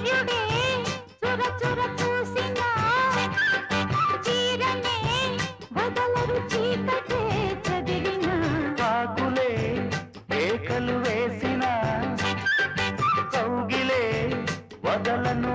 సూర్యుడే చుర చుర చూసినా చీరనే వదలరు చీకటే చదివిన కాకులే కేకలు వేసిన కౌగిలే వదలను